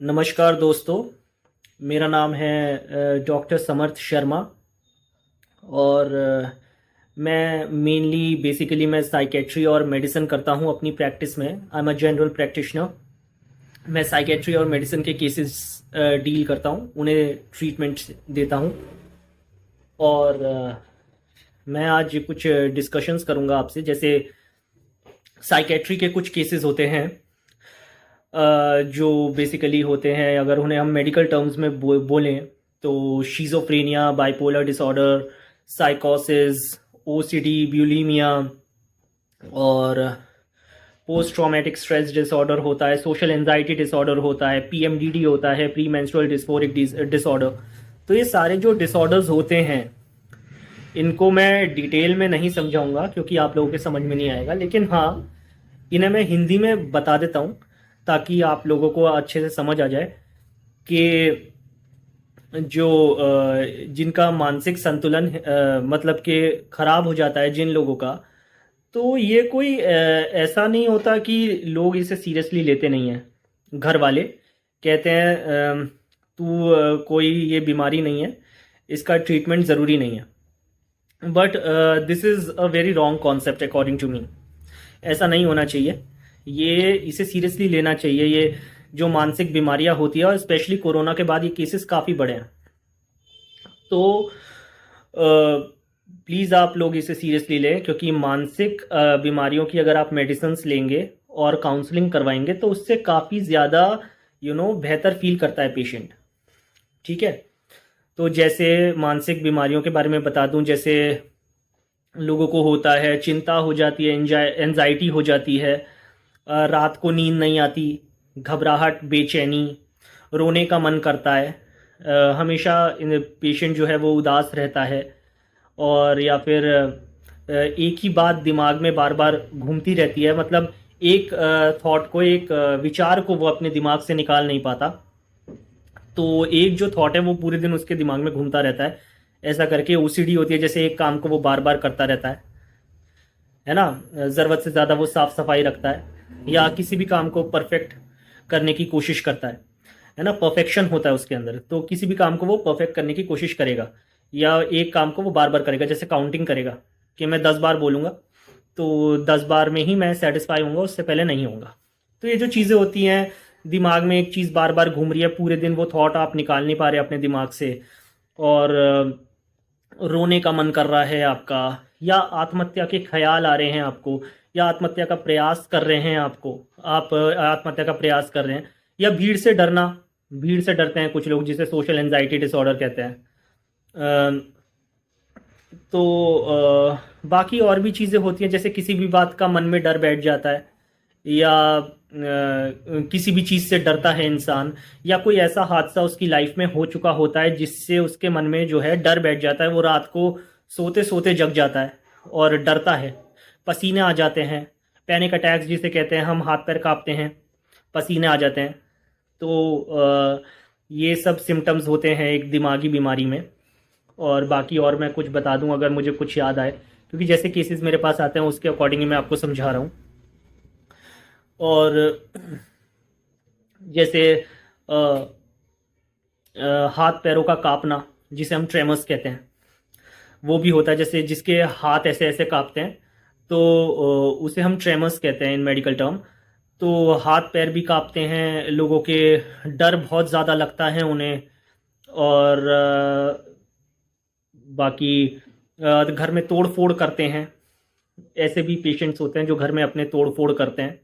नमस्कार दोस्तों। मेरा नाम है डॉक्टर समर्थ शर्मा। और मैं बेसिकली मैं साइकेट्री और मेडिसिन करता हूँ अपनी प्रैक्टिस में। I am a general practitioner. मैं साइकेट्री और मेडिसिन के केसेस डील करता हूँ, उन्हें ट्रीटमेंट देता हूँ। और मैं आज कुछ डिस्कशंस करूँगा आपसे। जैसे साइकेट्री के कुछ केसेस होते हैं जो बेसिकली होते हैं, अगर उन्हें हम मेडिकल टर्म्स में बोलें तो शिज़ोफ्रेनिया, बाइपोलर डिसऑर्डर, साइकोसिस, ओसीडी, ब्यूलीमिया और पोस्ट ट्रॉमेटिक स्ट्रेस डिसऑर्डर होता है, सोशल एंजाइटी डिसऑर्डर होता है, पीएमडीडी होता है, प्री मेंस्ट्रुअल डिस्फोरिक डिसऑर्डर। तो ये सारे जो डिसऑर्डर्स होते हैं इनको मैं डिटेल में नहीं समझाऊंगा क्योंकि आप लोगों के समझ में नहीं आएगा, लेकिन हाँ, इन्हें मैं हिंदी में बता देता हूँ ताकि आप लोगों को अच्छे से समझ आ जाए कि जो जिनका मानसिक संतुलन मतलब कि खराब हो जाता है जिन लोगों का, तो ये कोई ऐसा नहीं होता कि लोग इसे सीरियसली लेते नहीं हैं। घर वाले कहते हैं तू कोई ये बीमारी नहीं है, इसका ट्रीटमेंट ज़रूरी नहीं है। But this is a very wrong concept according to me. ऐसा नहीं होना चाहिए। ये इसे सीरियसली लेना चाहिए। ये जो मानसिक बीमारियां होती है, और स्पेशली कोरोना के बाद ये केसेस काफ़ी बढ़े हैं। तो प्लीज़ आप लोग इसे सीरियसली लें, क्योंकि मानसिक बीमारियों की अगर आप मेडिसिन्स लेंगे और काउंसलिंग करवाएंगे तो उससे काफ़ी ज़्यादा बेहतर फील करता है पेशेंट। ठीक है। तो जैसे मानसिक बीमारियों के बारे में बता दूं, जैसे लोगों को होता है, चिंता हो जाती है, एंजाइटी हो जाती है, रात को नींद नहीं आती, घबराहट, बेचैनी, रोने का मन करता है, हमेशा पेशेंट जो है वो उदास रहता है, और या फिर एक ही बात दिमाग में बार बार घूमती रहती है। मतलब एक थॉट को, एक विचार को वो अपने दिमाग से निकाल नहीं पाता। तो एक जो थॉट है वो पूरे दिन उसके दिमाग में घूमता रहता है। ऐसा करके ओसीडी होती है, जैसे एक काम को वो बार बार करता रहता है ना। ज़रूरत से ज़्यादा वो साफ सफाई रखता है, या किसी भी काम को परफेक्ट करने की कोशिश करता है ना। परफेक्शन होता है उसके अंदर, तो किसी भी काम को वो परफेक्ट करने की कोशिश करेगा, या एक काम को वो बार बार करेगा। जैसे काउंटिंग करेगा कि मैं 10 बार बोलूँगा तो 10 बार में ही मैं सेटिस्फाई होऊंगा, उससे पहले नहीं होऊंगा। तो ये जो चीज़ें होती हैं, दिमाग में एक चीज़ बार बार घूम रही है पूरे दिन, वो थॉट आप निकाल नहीं पा रहे अपने दिमाग से, और रोने का मन कर रहा है आपका, या आत्महत्या के ख्याल आ रहे हैं आपको, या आत्महत्या का प्रयास कर रहे हैं आप आत्महत्या का प्रयास कर रहे हैं, या भीड़ से डरना, भीड़ से डरते हैं कुछ लोग, जिसे सोशल एंजाइटी डिसऑर्डर कहते हैं। तो बाकी और भी चीज़ें होती हैं, जैसे किसी भी बात का मन में डर बैठ जाता है, या किसी भी चीज़ से डरता है इंसान, या कोई ऐसा हादसा उसकी लाइफ में हो चुका होता है जिससे उसके मन में जो है डर बैठ जाता है। वो रात को सोते सोते जग जाता है और डरता है, पसीने आ जाते हैं, पैनिक अटैक्स जिसे कहते हैं, हम हाथ पैर कांपते हैं, पसीने आ जाते हैं। तो ये सब सिम्टम्स होते हैं एक दिमागी बीमारी में। और बाकी और मैं कुछ बता दूं अगर मुझे कुछ याद आए, क्योंकि जैसे केसेस मेरे पास आते हैं उसके अकॉर्डिंग मैं आपको समझा रहा हूँ। और जैसे अ, हाथ पैरों का कांपना, जिसे हम ट्रेमर्स कहते हैं, वो भी होता है। जैसे जिसके हाथ ऐसे ऐसे कांपते हैं, तो उसे हम ट्रेमर्स कहते हैं इन मेडिकल टर्म। तो हाथ पैर भी कांपते हैं लोगों के, डर बहुत ज़्यादा लगता है उन्हें। और बाकी घर में तोड़ फोड़ करते हैं। ऐसे भी पेशेंट्स होते हैं जो घर में अपने तोड़ फोड़ करते हैं।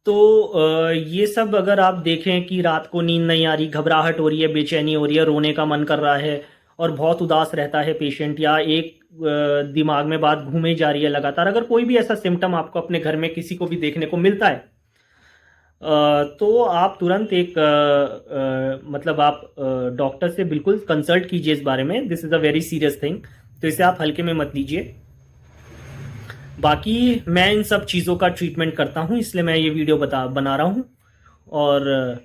तो ये सब अगर आप देखें कि रात को नींद नहीं आ रही, घबराहट हो रही है, बेचैनी हो रही है, रोने का मन कर रहा है, और बहुत उदास रहता है पेशेंट, या एक दिमाग में बात घूमे जा रही है लगातार, अगर कोई भी ऐसा सिम्टम आपको अपने घर में किसी को भी देखने को मिलता है, तो आप तुरंत एक मतलब आप डॉक्टर से बिल्कुल कंसल्ट कीजिए इस बारे में। This is a very serious thing, तो इसे आप हल्के में मत लीजिए। बाकी मैं इन सब चीज़ों का ट्रीटमेंट करता हूँ, इसलिए मैं ये वीडियो बना रहा हूँ। और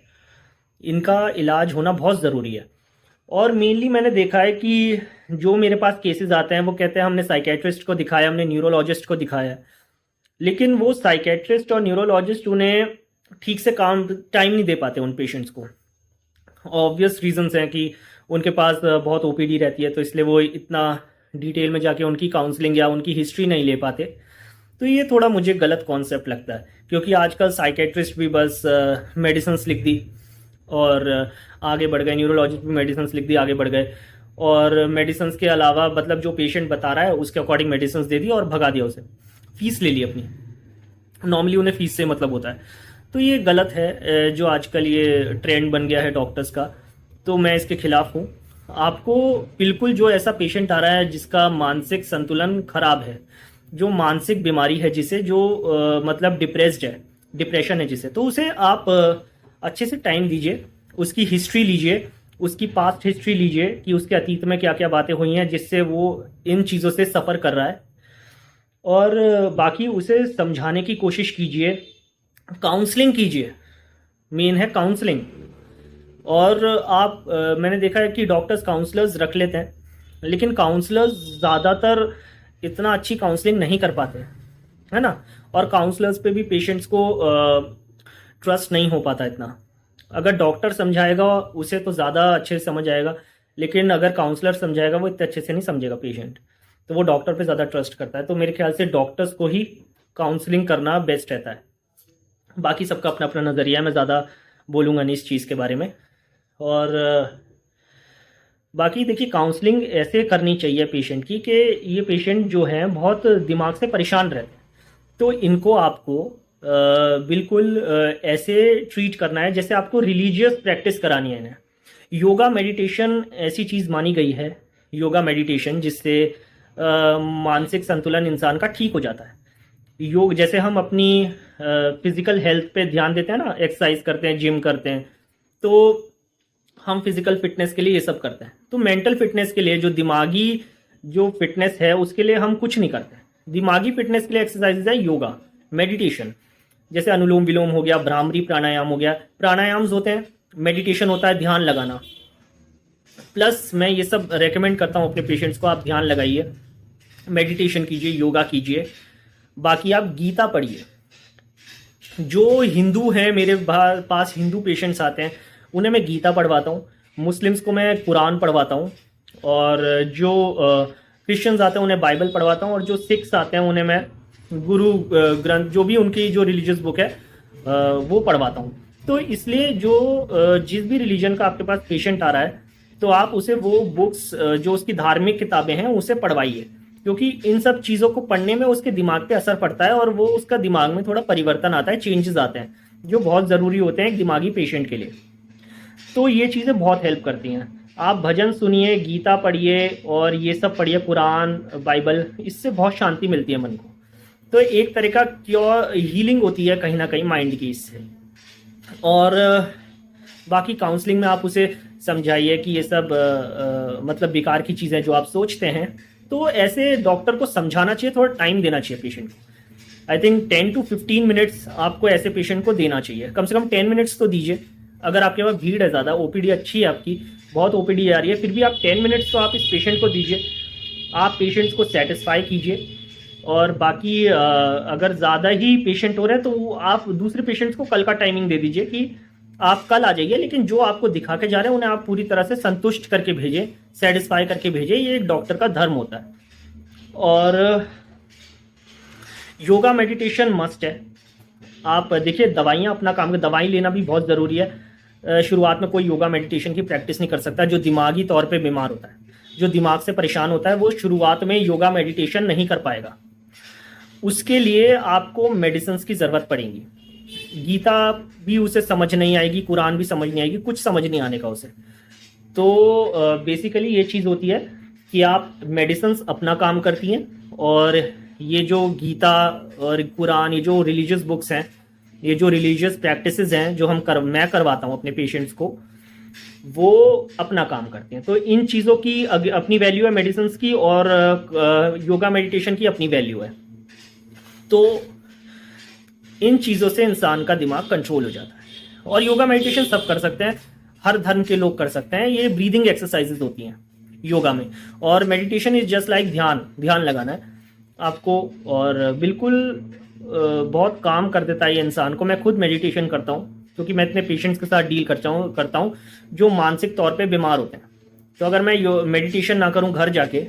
इनका इलाज होना बहुत ज़रूरी है। और मेनली मैंने देखा है कि जो मेरे पास केसेस आते हैं वो कहते हैं हमने साइकेट्रिस्ट को दिखाया, हमने न्यूरोलॉजिस्ट को दिखाया, लेकिन वो साइकेट्रिस्ट और न्यूरोलॉजिस्ट उन्हें ठीक से काम टाइम नहीं दे पाते उन पेशेंट्स को। ऑब्वियस रीजंस हैं कि उनके पास बहुत ओपीडी रहती है, तो इसलिए वो इतना डिटेल में जाके उनकी काउंसलिंग या उनकी हिस्ट्री नहीं ले पाते। तो ये थोड़ा मुझे गलत कॉन्सेप्ट लगता है, क्योंकि आजकल साइकेट्रिस्ट भी बस मेडिसिन्स लिख दी और आगे बढ़ गए, न्यूरोलॉजिस्ट भी मेडिसिन्स लिख दी आगे बढ़ गए, और मेडिसिन्स के अलावा मतलब जो पेशेंट बता रहा है उसके अकॉर्डिंग मेडिसिन्स दे दी और भगा दिया उसे, फीस ले ली अपनी। नॉर्मली उन्हें फीस से मतलब होता है। तो ये गलत है जो आजकल ये ट्रेंड बन गया है डॉक्टर्स का, तो मैं इसके खिलाफ हूँ। आपको बिल्कुल जो ऐसा पेशेंट आ रहा है जिसका मानसिक संतुलन खराब है, जो मानसिक बीमारी है, जिसे जो मतलब डिप्रेस्ड है, डिप्रेशन है जिसे, तो उसे आप अच्छे से टाइम दीजिए, उसकी हिस्ट्री लीजिए, उसकी पास्ट हिस्ट्री लीजिए कि उसके अतीत में क्या क्या बातें हुई हैं जिससे वो इन चीज़ों से सफ़र कर रहा है, और बाकी उसे समझाने की कोशिश कीजिए, काउंसलिंग कीजिए। मेन है काउंसलिंग। और आप मैंने देखा है कि डॉक्टर्स काउंसलर्स रख लेते हैं, लेकिन काउंसलर्स ज़्यादातर इतना अच्छी काउंसलिंग नहीं कर पाते, है ना। और काउंसलर्स पे भी पेशेंट्स को ट्रस्ट नहीं हो पाता इतना। अगर डॉक्टर समझाएगा उसे तो ज़्यादा अच्छे से समझ आएगा, लेकिन अगर काउंसलर समझाएगा वो इतने अच्छे से नहीं समझेगा पेशेंट, तो वो डॉक्टर पे ज़्यादा ट्रस्ट करता है। तो मेरे ख्याल से डॉक्टर्स को ही काउंसलिंग करना बेस्ट रहता है। बाकी सबका अपना अपना नज़रिया है, मैं ज़्यादा बोलूँगा नहीं इस चीज़ के बारे में। और बाकी देखिए, काउंसलिंग ऐसे करनी चाहिए पेशेंट की कि ये पेशेंट जो है बहुत दिमाग से परेशान रहते हैं, तो इनको आपको बिल्कुल ऐसे ट्रीट करना है जैसे आपको रिलीजियस प्रैक्टिस करानी है इन्हें। योगा मेडिटेशन ऐसी चीज़ मानी गई है, योगा मेडिटेशन, जिससे मानसिक संतुलन इंसान का ठीक हो जाता है। योग जैसे हम अपनी फिजिकल हेल्थ पे ध्यान देते हैं ना, एक्सरसाइज करते हैं, जिम करते हैं, तो हम फिजिकल फिटनेस के लिए ये सब करते हैं। तो मेंटल फिटनेस के लिए, जो दिमागी जो फिटनेस है, उसके लिए हम कुछ नहीं करते। दिमागी फिटनेस के लिए एक्सरसाइज है योगा, मेडिटेशन, जैसे अनुलोम विलोम हो गया, भ्रामरी प्राणायाम हो गया। प्राणायाम्स होते हैं, मेडिटेशन होता है ध्यान लगाना। प्लस मैं ये सब रेकमेंड करता हूँ अपने पेशेंट्स को, आप ध्यान लगाइए, मेडिटेशन कीजिए, योगा कीजिए। बाकी आप गीता पढ़िए। जो हिंदू हैं, मेरे पास हिंदू पेशेंट्स आते हैं, उन्हें मैं गीता पढ़वाता हूँ। मुस्लिम्स को मैं कुरान पढ़वाता हूँ, और जो क्रिश्चियंस आते हैं उन्हें बाइबल पढ़वाता हूँ, और जो सिख्स आते हैं उन्हें मैं गुरु ग्रंथ, जो भी उनकी जो रिलीजियस बुक है वो पढ़वाता हूँ। तो इसलिए जो जिस भी रिलीजन का आपके पास पेशेंट आ रहा है, तो आप उसे वो बुक्स जो उसकी धार्मिक किताबें हैं उसे पढ़वाइए, क्योंकि इन सब चीज़ों को पढ़ने में उसके दिमाग पे असर पड़ता है, और वो उसका दिमाग में थोड़ा परिवर्तन आता है, चेंजेस आते हैं, जो बहुत ज़रूरी होते हैं एक दिमागी पेशेंट के लिए। तो ये चीज़ें बहुत हेल्प करती हैं। आप भजन सुनिए, गीता पढ़िए, और ये सब पढ़िए, कुरान, बाइबल, इससे बहुत शांति मिलती है मन को। तो एक तरह का क्योर हीलिंग होती है कहीं ना कहीं माइंड की इससे। और बाकी काउंसलिंग में आप उसे समझाइए कि ये सब मतलब बेकार की चीज़ें जो आप सोचते हैं, तो ऐसे डॉक्टर को समझाना चाहिए, थोड़ा टाइम देना चाहिए पेशेंट को। आई थिंक 10 to 15 मिनट्स आपको ऐसे पेशेंट को देना चाहिए, कम से कम 10 मिनट्स तो दीजिए। अगर आपके पास भीड़ है ज़्यादा, ओपीडी अच्छी है आपकी, बहुत ओपीडी आ रही है, फिर भी आप 10 मिनट्स तो आप इस पेशेंट को दीजिए। आप पेशेंट्स को सेटिस्फाई कीजिए। और बाकी अगर ज़्यादा ही पेशेंट हो रहे हैं, तो आप दूसरे पेशेंट्स को कल का टाइमिंग दे दीजिए कि आप कल आ जाइए, लेकिन जो आपको दिखा के जा रहे हैं उन्हें आप पूरी तरह से संतुष्ट करके भेजें, सेटिस्फाई करके भेजें। ये एक डॉक्टर का धर्म होता है। और योगा मेडिटेशन मस्ट है। आप देखिए, दवाइयाँ अपना काम कर, दवाई लेना भी बहुत ज़रूरी है। शुरुआत में कोई योगा मेडिटेशन की प्रैक्टिस नहीं कर सकता जो दिमागी तौर पे बीमार होता है, जो दिमाग से परेशान होता है, वो शुरुआत में योगा मेडिटेशन नहीं कर पाएगा। उसके लिए आपको मेडिसिन्स की ज़रूरत पड़ेगी। गीता भी उसे समझ नहीं आएगी, कुरान भी समझ नहीं आएगी, कुछ समझ नहीं आने का उसे। तो बेसिकली ये चीज़ होती है कि आप मेडिसिन्स अपना काम करती हैं, और ये जो गीता और कुरान, ये जो रिलीजियस बुक्स हैं, ये जो रिलीजियस प्रैक्टिसेस हैं जो मैं करवाता हूँ अपने पेशेंट्स को, वो अपना काम करते हैं। तो इन चीज़ों की अपनी वैल्यू है मेडिसिन्स की, और योगा मेडिटेशन की अपनी वैल्यू है। तो इन चीज़ों से इंसान का दिमाग कंट्रोल हो जाता है। और योगा मेडिटेशन सब कर सकते हैं, हर धर्म के लोग कर सकते हैं। ये ब्रीदिंग एक्सरसाइजेज होती हैं योगा में, और मेडिटेशन इज जस्ट लाइक ध्यान लगाना है आपको। और बिल्कुल बहुत काम कर देता है ये इंसान को। मैं खुद मेडिटेशन करता हूँ क्योंकि मैं इतने पेशेंट्स के साथ डील करता हूँ जो मानसिक तौर पे बीमार होते हैं। तो अगर मैं मेडिटेशन ना करूँ घर जाके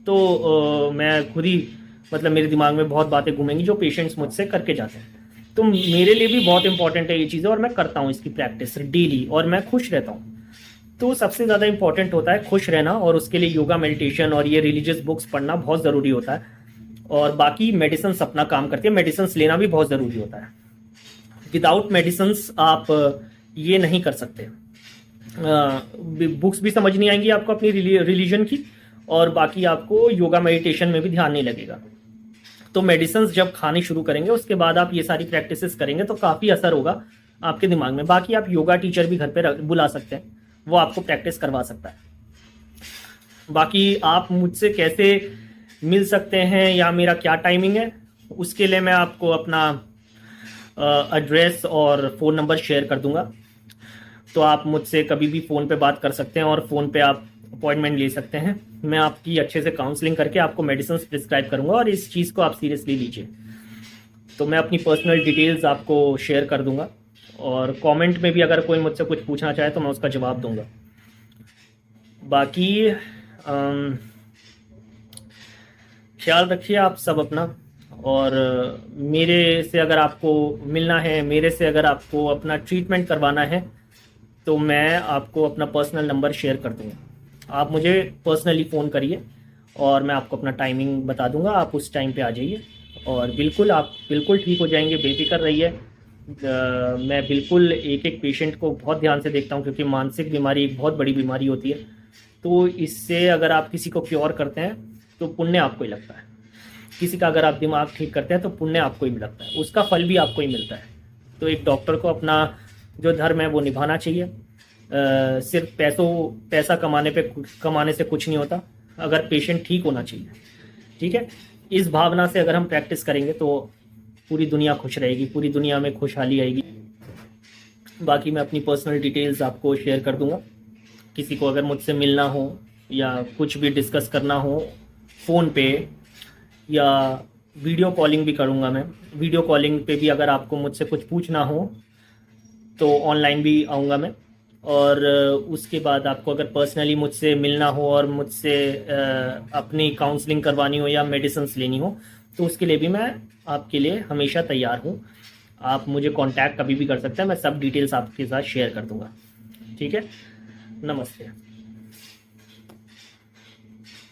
तो मैं खुद ही मतलब मेरे दिमाग में बहुत बातें घूमेंगी जो पेशेंट्स मुझसे करके जाते हैं। तो मेरे लिए भी बहुत इंपॉर्टेंट है ये चीज़ें, और मैं करता हूँ इसकी प्रैक्टिस डेली, और मैं खुश रहता हूँ। तो सबसे ज़्यादा इंपॉर्टेंट होता है खुश रहना, और उसके लिए योगा, मेडिटेशन और ये रिलीजियस बुक्स पढ़ना बहुत ज़रूरी होता है। और बाकी मेडिसिन अपना काम करती है, मेडिसिन लेना भी बहुत ज़रूरी होता है। विदाउट मेडिसिन आप ये नहीं कर सकते। बुक्स भी समझ नहीं आएंगी आपको अपनी रिलीजन की, और बाकी आपको योगा मेडिटेशन में भी ध्यान नहीं लगेगा। तो मेडिसिन जब खानी शुरू करेंगे उसके बाद आप ये सारी प्रैक्टिसेस करेंगे तो काफ़ी असर होगा आपके दिमाग में। बाकी आप योगा टीचर भी घर पे बुला सकते हैं, वो आपको प्रैक्टिस करवा सकता है। बाकी आप मुझसे कैसे मिल सकते हैं या मेरा क्या टाइमिंग है, उसके लिए मैं आपको अपना एड्रेस और फ़ोन नंबर शेयर कर दूंगा। तो आप मुझसे कभी भी फ़ोन पे बात कर सकते हैं, और फ़ोन पे आप अपॉइंटमेंट ले सकते हैं। मैं आपकी अच्छे से काउंसलिंग करके आपको मेडिसिन प्रिस्क्राइब करूंगा, और इस चीज़ को आप सीरियसली लीजिए। तो मैं अपनी पर्सनल डिटेल्स आपको शेयर कर दूंगा, और कमेंट में भी अगर कोई मुझसे कुछ पूछना चाहे तो मैं उसका जवाब दूंगा। बाकी ख्याल रखिए आप सब अपना, और मेरे से अगर आपको मिलना है, मेरे से अगर आपको अपना ट्रीटमेंट करवाना है, तो मैं आपको अपना पर्सनल नंबर शेयर कर दूँगा। आप मुझे पर्सनली फ़ोन करिए और मैं आपको अपना टाइमिंग बता दूंगा, आप उस टाइम पे आ जाइए, और बिल्कुल आप बिल्कुल ठीक हो जाएंगे, बेफिक्र रहिए। मैं बिल्कुल एक एक पेशेंट को बहुत ध्यान से देखता हूँ, क्योंकि मानसिक बीमारी एक बहुत बड़ी बीमारी होती है। तो इससे अगर आप किसी को क्योर करते हैं तो पुण्य आपको ही लगता है, किसी का अगर आप दिमाग ठीक करते हैं तो पुण्य आपको ही लगता है, उसका फल भी आपको ही मिलता है। तो एक डॉक्टर को अपना जो धर्म है वो निभाना चाहिए। सिर्फ पैसा कमाने से कुछ नहीं होता, अगर पेशेंट ठीक होना चाहिए। ठीक है, इस भावना से अगर हम प्रैक्टिस करेंगे तो पूरी दुनिया खुश रहेगी, पूरी दुनिया में खुशहाली आएगी। बाकी मैं अपनी पर्सनल डिटेल्स आपको शेयर कर दूंगा। किसी को अगर मुझसे मिलना हो या कुछ भी डिस्कस करना हो फ़ोन पे, या वीडियो कॉलिंग भी करूँगा मैं, वीडियो कॉलिंग पे भी अगर आपको मुझसे कुछ पूछना हो तो ऑनलाइन भी आऊँगा मैं। और उसके बाद आपको अगर पर्सनली मुझसे मिलना हो और मुझसे अपनी काउंसलिंग करवानी हो या मेडिसिन्स लेनी हो, तो उसके लिए भी मैं आपके लिए हमेशा तैयार हूँ। आप मुझे कांटेक्ट कभी भी कर सकते हैं, मैं सब डिटेल्स आपके साथ शेयर कर दूँगा। ठीक है, नमस्ते।